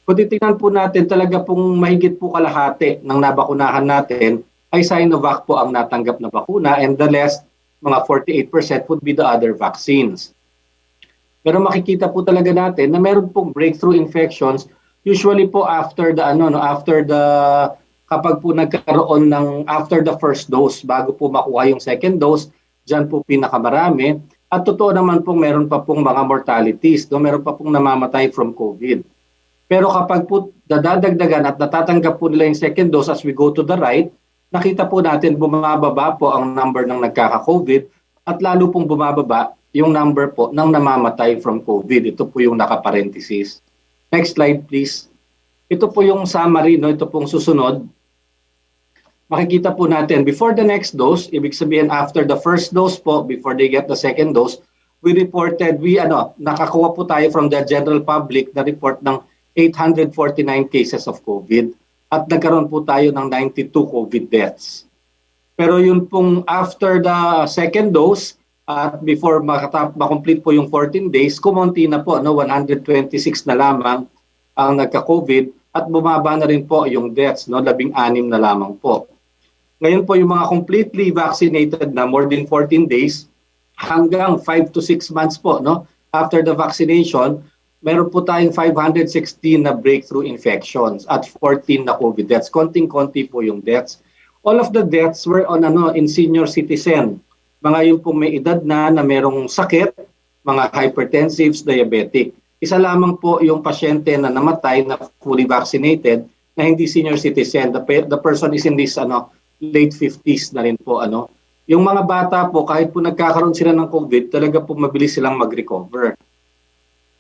H: Kung titingnan po natin, talaga pong mahigit po kalahati ng nabakunahan natin ay Sinovac po ang natanggap na bakuna, and the rest, mga 48% would be the other vaccines. Pero makikita po talaga natin na meron pong breakthrough infections, usually po after the kapag po nagkaroon ng after the first dose, bago po makuha yung second dose, dyan po pinakamarami. At totoo naman po meron pa pong mga mortalities, meron pa pong namamatay from COVID. Pero kapag po dadagdagan at natatanggap po nila yung second dose as we go to the right, nakita po natin bumababa po ang number ng nagkaka-COVID at lalo pong bumababa yung number po ng namamatay from COVID. Ito po yung nakaparenthesis. Next slide, please. Ito po yung summary, ito pong susunod. Makikita po natin, before the next dose, ibig sabihin after the first dose po, before they get the second dose, nakakuha po tayo from the general public na report ng 849 cases of COVID at nagkaroon po tayo ng 92 COVID deaths. Pero yun pong after the second dose, at before makomplete po yung 14 days, kumonti na po, 126 na lamang ang nagka-COVID at bumaba na rin po yung deaths, 16 na lamang po. Ngayon po yung mga completely vaccinated na more than 14 days hanggang 5 to 6 months po, after the vaccination, meron po tayong 516 na breakthrough infections at 14 na COVID deaths. Konting-konti po yung deaths. All of the deaths were in senior citizen. Mga yung pong may edad na merong sakit, mga hypertensives, diabetic. Isa lamang po yung pasyente na namatay na fully vaccinated na hindi senior citizen. The person is in this late 50s na rin po. Yung mga bata po, kahit po nagkakaroon sila ng COVID, talaga po mabilis silang mag-recover.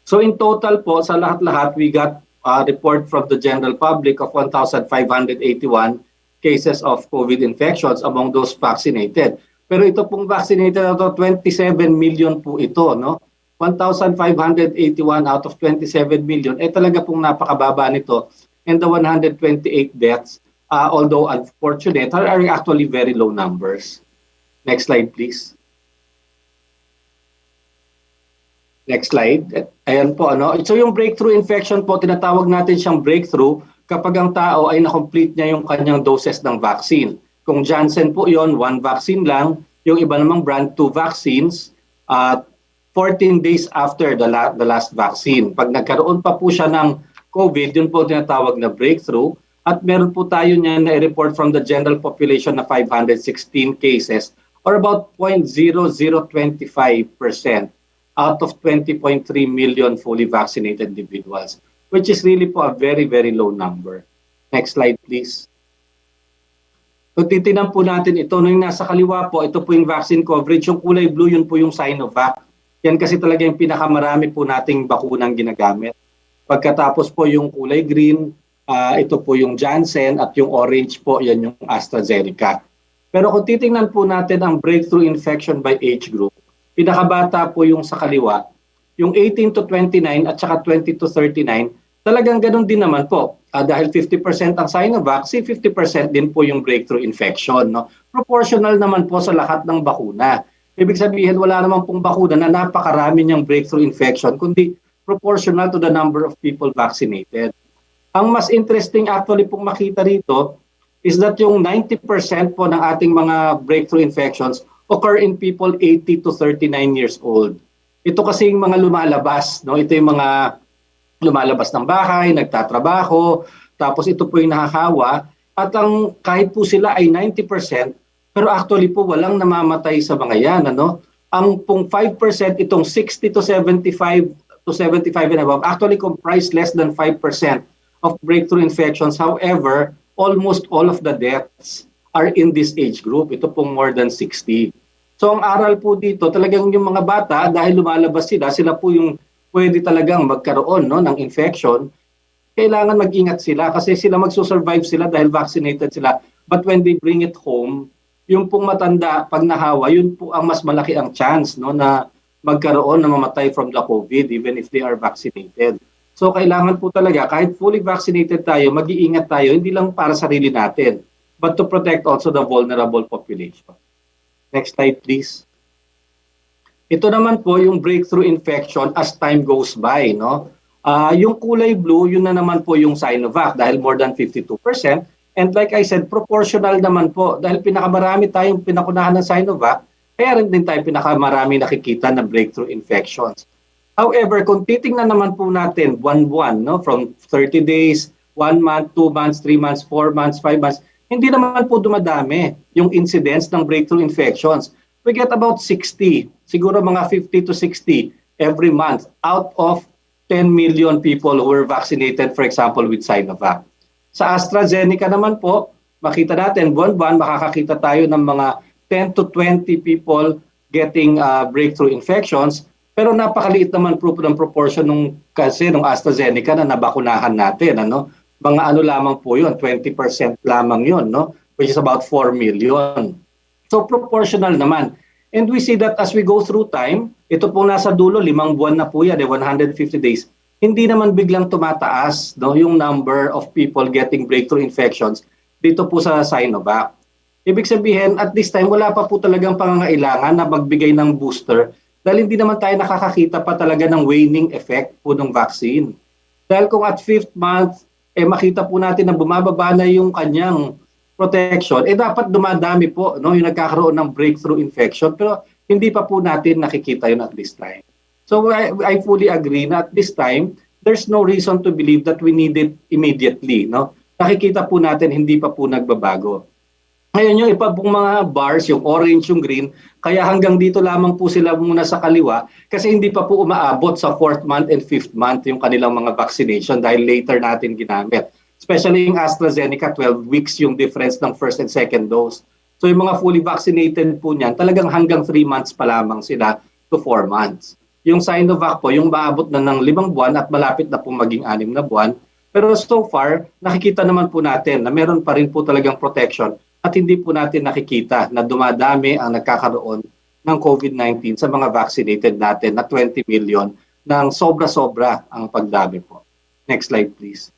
H: So in total po, sa lahat-lahat, we got a report from the general public of 1,581 cases of COVID infections among those vaccinated. Pero ito pong vaccinated 27 million po ito, 1,581 out of 27 million, talaga pong napakababa nito. And the 128 deaths, although unfortunate, are actually very low numbers. Next slide, please. Next slide. Ayan po, So yung breakthrough infection po, tinatawag natin siyang breakthrough kapag ang tao ay na-complete niya yung kanyang doses ng vaccine. Kung Janssen po yon, 1 vaccine lang. Yung iba namang brand, 2 vaccines. 14 days after the last vaccine. Pag nagkaroon pa po siya ng COVID, yun po tinatawag na breakthrough. At meron po tayo niyan na report from the general population na 516 cases or about 0.0025% out of 20.3 million fully vaccinated individuals, which is really po a very, very low number. Next slide, please. Kung titinan po natin ito, nung nasa kaliwa po, ito po yung vaccine coverage. Yung kulay blue, yun po yung Sinovac. Yan kasi talaga yung pinakamarami po nating bakunang ginagamit. Pagkatapos po yung kulay green, ito po yung Janssen, at yung orange po, yan yung AstraZeneca. Pero kung titingnan po natin ang breakthrough infection by age group, pinakabata po yung sa kaliwa, yung 18 to 29 at saka 20 to 39, talagang ganun din naman po. Dahil 50% ang Sinovac, 50% din po yung breakthrough infection. No? Proportional naman po sa lahat ng bakuna. Ibig sabihin, wala naman pong bakuna na napakarami niyang breakthrough infection, kundi proportional to the number of people vaccinated. Ang mas interesting actually pong makita rito is that yung 90% po ng ating mga breakthrough infections occur in people 80 to 39 years old. Ito kasi yung mga lumalabas, no? Ito yung mga lumalabas ng bahay, nagtatrabaho, tapos ito po yung nakakawa, at ang kahit po sila ay 90%, pero actually po walang namamatay sa mga yan, ano? Ang pong 5%, itong 60 to 75 and above, actually comprise less than 5% of breakthrough infections. However, almost all of the deaths are in this age group. Ito pong more than 60. So ang aral po dito, talagang yung mga bata, dahil lumalabas sila po yung pwede talagang magkaroon, no, ng infection. Kailangan mag-ingat sila kasi sila magsusurvive sila dahil vaccinated sila. But when they bring it home, yung pong matanda, pag nahawa, yun po ang mas malaki ang chance, no, na magkaroon na mamatay from the COVID even if they are vaccinated. So kailangan po talaga, kahit fully vaccinated tayo, mag-iingat tayo, hindi lang para sarili natin, but to protect also the vulnerable population. Next slide, please. Ito naman po yung breakthrough infection as time goes by, no? Yung kulay blue, yun na naman po yung Sinovac dahil more than 52%. And like I said, proportional naman po dahil pinakamarami tayong pinakunahan ng Sinovac, kaya rin din tayo pinakamarami nakikita na breakthrough infections. However, kung titingnan naman po natin buwan-buwan, no, from 30 days, 1 month, 2 months, 3 months, 4 months, 5 months, hindi naman po dumadami yung incidence ng breakthrough infections. We get about 60, siguro mga 50 to 60 every month out of 10 million people who were vaccinated, for example, with Sinovac. Sa AstraZeneca naman po, makita natin, buwan-buwan, makakakita tayo ng mga 10 to 20 people getting breakthrough infections, pero napakaliit naman po ng proportion nung AstraZeneca na nabakunahan natin, ano? Mga ano lamang po yun, 20% lamang yun, no? Which is about 4 million. So proportional naman. And we see that as we go through time, ito po nasa dulo, 5 buwan na po yan, 150 days. Hindi naman biglang tumataas, no, yung number of people getting breakthrough infections dito po sa Sinovac. Ibig sabihin, at this time, wala pa po talagang pangangailangan na magbigay ng booster dahil hindi naman tayo nakakakita pa talaga ng waning effect po ng vaccine. Dahil kung at 5th month, makita po natin na bumababa na yung kanyang protection, dapat dumadami po, no, yung nagkakaroon ng breakthrough infection, pero hindi pa po natin nakikita yun at this time. So I fully agree na at this time, there's no reason to believe that we need it immediately. No? Nakikita po natin, hindi pa po nagbabago. Ngayon yung iba pong mga bars, yung orange, yung green, kaya hanggang dito lamang po sila muna sa kaliwa kasi hindi pa po umaabot sa 4th month and 5th month yung kanilang mga vaccination dahil later natin ginamit. Especially yung AstraZeneca, 12 weeks yung difference ng first and second dose. So yung mga fully vaccinated po niyan, talagang hanggang 3 months pa lamang sila to 4 months. Yung Sinovac po, yung maabot na ng 5 buwan at malapit na po maging 6 na buwan. Pero so far, nakikita naman po natin na meron pa rin po talagang protection at hindi po natin nakikita na dumadami ang nagkakaroon ng COVID-19 sa mga vaccinated natin na 20 million ng sobra-sobra ang pagdami po. Next slide please.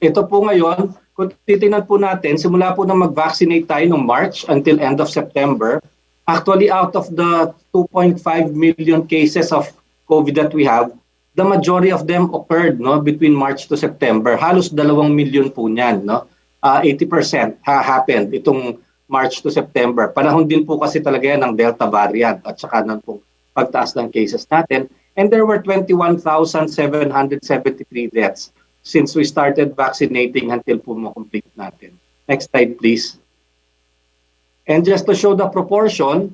H: Ito po ngayon, kung titingnan po natin, simula po nang mag-vaccinate tayo noong March until end of September, actually out of the 2.5 million cases of COVID that we have, the majority of them occurred, no, between March to September. Halos 2 million po niyan, no? 80% happened itong March to September. Panahon din po kasi talaga yan ng Delta variant at saka ng pong pagtaas ng cases natin. And there were 21,773 deaths since we started vaccinating until po ma-complete natin. Next slide, please. And just to show the proportion,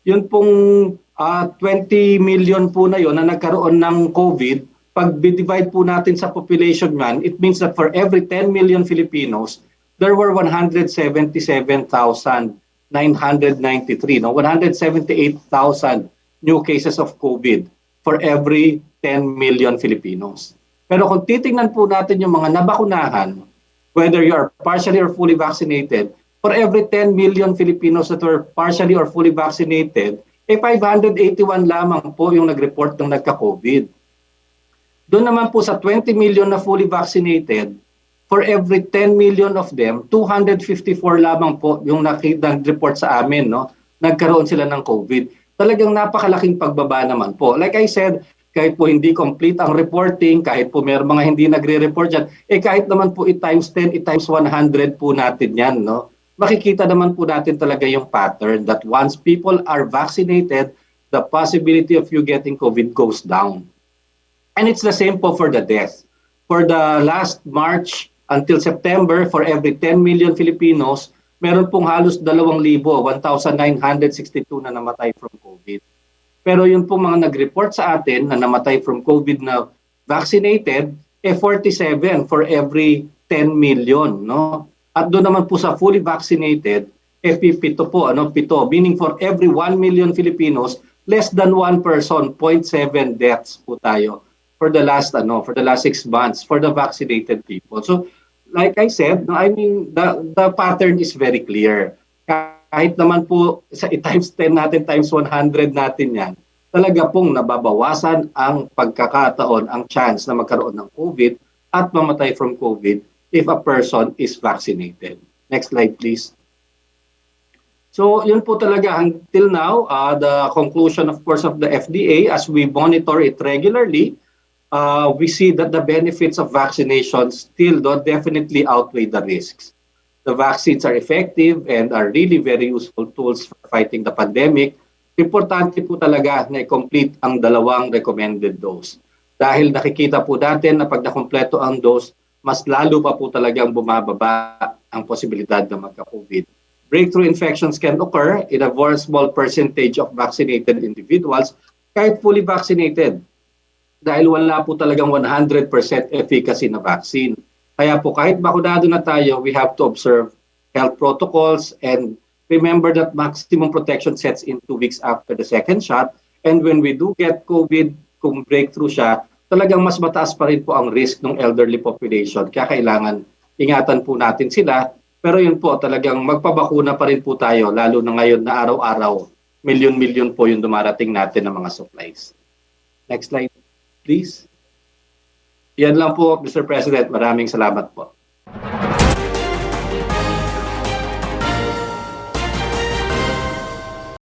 H: yun pong 20 million po na yun na nagkaroon ng COVID, pag divide po natin sa population man, it means that for every 10 million Filipinos, there were 177,993, no? 178,000 new cases of COVID for every 10 million Filipinos. Pero kung titingnan po natin yung mga nabakunahan, whether you are partially or fully vaccinated, for every 10 million Filipinos that were partially or fully vaccinated, 581 lamang po yung nag-report ng nagka-COVID. Doon naman po sa 20 million na fully vaccinated, for every 10 million of them, 254 lamang po yung nag-report sa amin, no? Nagkaroon sila ng COVID. Talagang napakalaking pagbaba naman po. Like I said, kahit po hindi complete ang reporting, kahit po meron mga hindi nagre-report dyan, kahit naman po i-times 10, i-times 100 po natin yan, no? Makikita naman po natin talaga yung pattern that once people are vaccinated, the possibility of you getting COVID goes down. And it's the same po for the death. For the last March until September, for every 10 million Filipinos, meron pong halos 2,000, 1,962 na namatay from COVID. Pero yun po mga nag-report sa atin na namatay from COVID na vaccinated, 47 for every 10 million, no? At doon naman po sa fully vaccinated, 7 po, 7, meaning for every 1 million Filipinos, less than 1 person, 0.7 deaths po tayo for the last 6 months for the vaccinated people. So, like I said, I mean, the pattern is very clear. Kahit naman po sa times 10 natin, times 100 natin yan, talaga pong nababawasan ang pagkakataon, ang chance na magkaroon ng COVID at mamatay from COVID if a person is vaccinated. Next slide, please. So, yun po talaga until now, the conclusion, of course, of the FDA, as we monitor it regularly, we see that the benefits of vaccination still definitely outweigh the risks. The vaccines are effective and are really very useful tools for fighting the pandemic. Importante po talaga na i-complete ang 2 recommended dose. Dahil nakikita po natin na pag nakompleto ang dose, mas lalo pa po talagang bumababa ang posibilidad na magka-COVID. Breakthrough infections can occur in a very small percentage of vaccinated individuals kahit fully vaccinated. Dahil wala po talagang 100% efficacy na vaccine. Kaya po kahit bakunado na tayo, we have to observe health protocols and remember that maximum protection sets in 2 weeks after the second shot. And when we do get COVID, kung breakthrough siya, talagang mas mataas pa rin po ang risk ng elderly population. Kaya kailangan ingatan po natin sila. Pero yun po, talagang magpabakuna pa rin po tayo, lalo na ngayon na araw-araw, milyon-milyon po yung dumarating natin ng mga supplies. Next slide, please. Yan lang po, Mr. President. Maraming salamat po.